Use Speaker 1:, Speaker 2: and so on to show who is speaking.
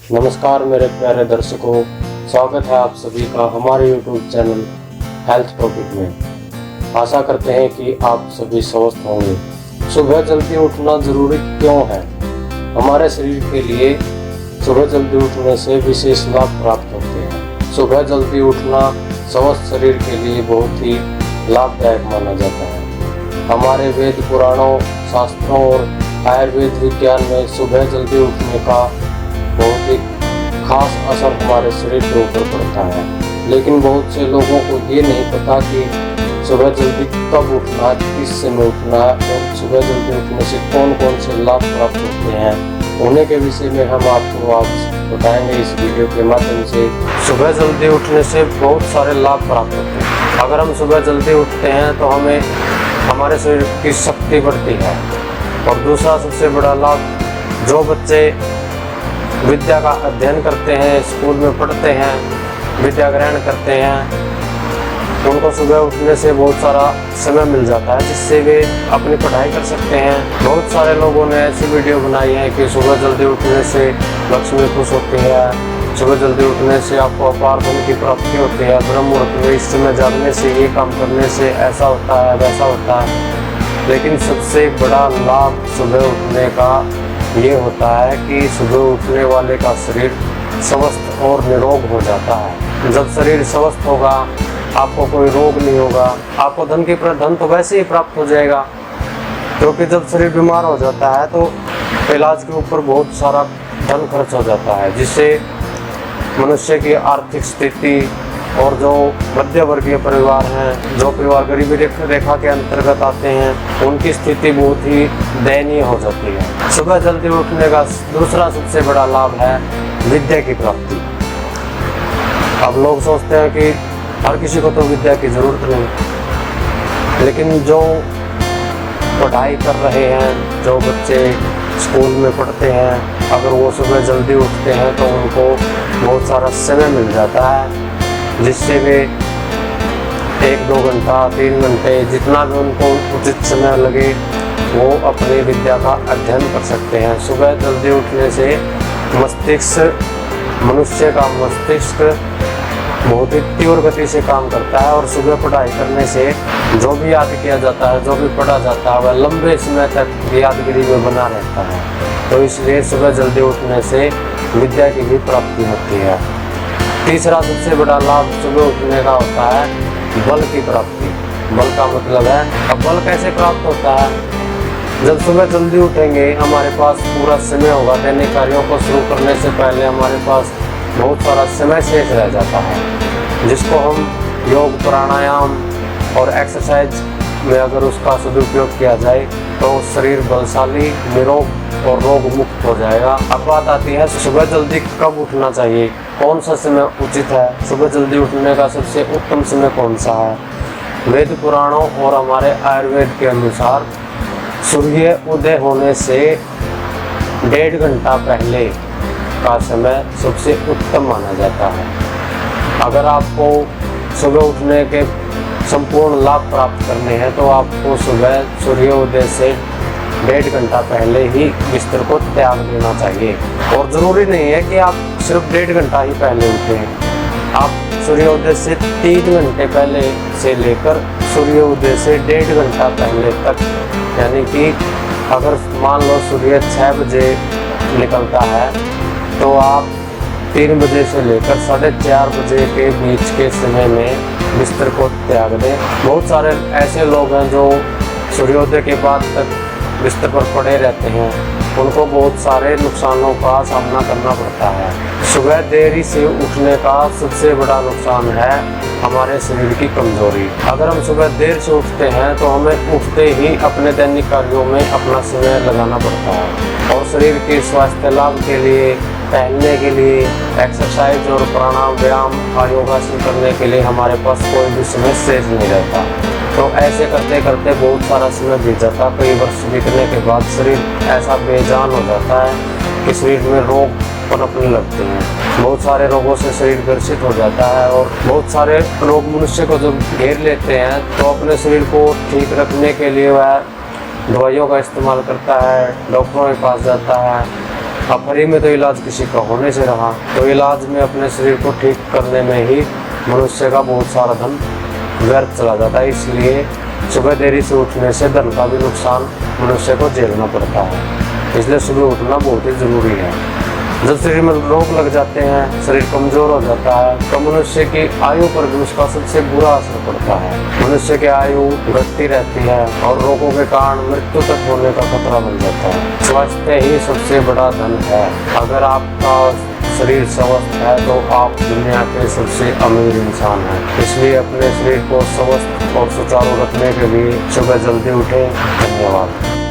Speaker 1: नमस्कार मेरे प्यारे दर्शकों, स्वागत है आप सभी का हमारे YouTube चैनल हेल्थ टॉपिक में। आशा करते हैं कि आप सभी स्वस्थ होंगे। सुबह जल्दी उठना जरूरी क्यों है? हमारे शरीर के लिए सुबह जल्दी उठने से विशेष लाभ प्राप्त होते हैं। सुबह जल्दी उठना स्वस्थ शरीर के लिए बहुत ही लाभदायक माना जाता है। हमारे वेद पुराणों, शास्त्रों और आयुर्वेद विज्ञान में सुबह जल्दी उठने का बहुत ही खास असर हमारे शरीर के ऊपर पड़ता है। लेकिन बहुत से लोगों को ये नहीं पता कि सुबह जल्दी कब उठना, किस समय उठना और सुबह जल्दी उठने से कौन कौन से लाभ प्राप्त होते हैं। उन्हीं के विषय में हम आपको आज बताएंगे इस वीडियो के माध्यम से। सुबह जल्दी उठने से बहुत सारे लाभ प्राप्त होते हैं। अगर हम सुबह जल्दी उठते हैं तो हमें हमारे शरीर की शक्ति बढ़ती है। और दूसरा सबसे बड़ा लाभ, जो बच्चे विद्या का अध्ययन करते हैं, स्कूल में पढ़ते हैं, विद्या ग्रहण करते हैं, उनको सुबह उठने से बहुत सारा समय मिल जाता है जिससे वे अपनी पढ़ाई कर सकते हैं। बहुत सारे लोगों ने ऐसी वीडियो बनाई है कि सुबह जल्दी उठने से लक्ष्मी खुश होती है, सुबह जल्दी उठने से आपको अपार धन की प्राप्ति होती है, ब्रह्म मुहूर्त में इस समय जागने से, ये काम करने से ऐसा होता है, वैसा होता है। लेकिन सबसे बड़ा लाभ सुबह उठने का ये होता है कि सुबह उठने वाले का शरीर स्वस्थ और निरोग हो जाता है। जब शरीर स्वस्थ होगा, आपको कोई रोग नहीं होगा, आपको धन तो वैसे ही प्राप्त हो जाएगा। क्योंकि जब शरीर बीमार हो जाता है तो इलाज के ऊपर बहुत सारा धन खर्च हो जाता है, जिससे मनुष्य की आर्थिक स्थिति और जो मध्य वर्गीय परिवार हैं, जो परिवार गरीबी रेखा के अंतर्गत आते हैं, उनकी स्थिति बहुत ही दयनीय हो जाती है। सुबह जल्दी उठने का दूसरा सबसे बड़ा लाभ है विद्या की प्राप्ति। अब लोग सोचते हैं कि हर किसी को तो विद्या की जरूरत नहीं, लेकिन जो पढ़ाई कर रहे हैं, जो बच्चे स्कूल में पढ़ते हैं, अगर वो सुबह जल्दी उठते हैं तो उनको बहुत सारा समय मिल जाता है, जिससे वे 1-2 घंटा, 3 घंटे, जितना भी उनको उचित समय लगे, वो अपनी विद्या का अध्ययन कर सकते हैं। सुबह जल्दी उठने से मनुष्य का मस्तिष्क बहुत ही तीव्र गति से काम करता है और सुबह पढ़ाई करने से जो भी याद किया जाता है, जो भी पढ़ा जाता है, वह लंबे समय तक यादगिरी में बना रहता है। तो इसलिए सुबह जल्दी उठने से विद्या की भी प्राप्ति होती है। तीसरा सबसे बड़ा लाभ सुबह उठने का होता है बल की प्राप्ति। बल का मतलब है, अब बल कैसे प्राप्त होता है? जब सुबह जल्दी उठेंगे, हमारे पास पूरा समय होगा। दैनिक कार्यों को शुरू करने से पहले हमारे पास बहुत सारा समय शेष रह जाता है, जिसको हम योग, प्राणायाम और एक्सरसाइज में अगर उसका सदुपयोग किया जाए तो शरीर बलशाली, निरोग और रोग मुक्त हो जाएगा। अब बात आती है सुबह जल्दी कब उठना चाहिए, कौन सा समय उचित है? सुबह जल्दी उठने का सबसे उत्तम समय कौन सा है? वेद पुराणों और हमारे आयुर्वेद के अनुसार सूर्य उदय होने से 1.5 घंटा पहले का समय सबसे उत्तम माना जाता है। अगर आपको सुबह उठने के संपूर्ण लाभ प्राप्त करने हैं तो आपको सुबह सूर्योदय से 1.5 घंटा पहले ही बिस्तर को त्याग देना चाहिए। और ज़रूरी नहीं है कि आप सिर्फ 1.5 घंटा ही पहले उठें। आप सूर्योदय से 3 घंटे पहले से लेकर सूर्योदय से 1.5 घंटा पहले तक, यानी कि अगर मान लो सूर्य 6 बजे निकलता है तो आप 3 बजे से लेकर 4:30 बजे के बीच के समय में बिस्तर को त्याग दें। बहुत सारे ऐसे लोग हैं जो सूर्योदय के बाद तक बिस्तर पर पड़े रहते हैं, उनको बहुत सारे नुकसानों का सामना करना पड़ता है। सुबह देरी से उठने का सबसे बड़ा नुकसान है हमारे शरीर की कमजोरी। अगर हम सुबह देर से उठते हैं तो हमें उठते ही अपने दैनिक कार्यों में अपना समय लगाना पड़ता है। और शरीर के स्वास्थ्य लाभ के लिए, टहलने के लिए, एक्सरसाइज और प्राणायाम, व्यायाम का योगासन करने के लिए हमारे पास कोई भी समय शेष नहीं रहता। तो ऐसे करते करते बहुत सारा समय बीत जाता है। कई वर्ष बीतने के बाद शरीर ऐसा बेजान हो जाता है कि शरीर में रोग पनपने लगते हैं। बहुत सारे रोगों से शरीर ग्रसित हो जाता है और बहुत सारे रोग मनुष्य को जब घेर लेते हैं तो अपने शरीर को ठीक रखने के लिए वह दवाइयों का इस्तेमाल करता है, डॉक्टरों के पास जाता है, अब फ्री में तो इलाज किसी का होने से रहा, तो इलाज में अपने शरीर को ठीक करने में ही मनुष्य का बहुत सारा धन व्यर्थ चला जाता है। इसलिए सुबह देरी से उठने से धन का भी नुकसान मनुष्य को झेलना पड़ता है। इसलिए सुबह उठना बहुत ही जरूरी है। जब शरीर में रोग लग जाते हैं, शरीर कमजोर हो जाता है, तो मनुष्य की आयु पर भी उसका सबसे बुरा असर पड़ता है। मनुष्य की आयु घटती रहती है और रोगों के कारण मृत्यु तक होने का खतरा बन जाता है। स्वास्थ्य ही सबसे बड़ा धन है। अगर आपका शरीर स्वस्थ है तो आप दुनिया के सबसे अमीर इंसान हैं। इसलिए अपने शरीर को स्वस्थ और सुचारू रखने के लिए सुबह जल्दी उठें। धन्यवाद।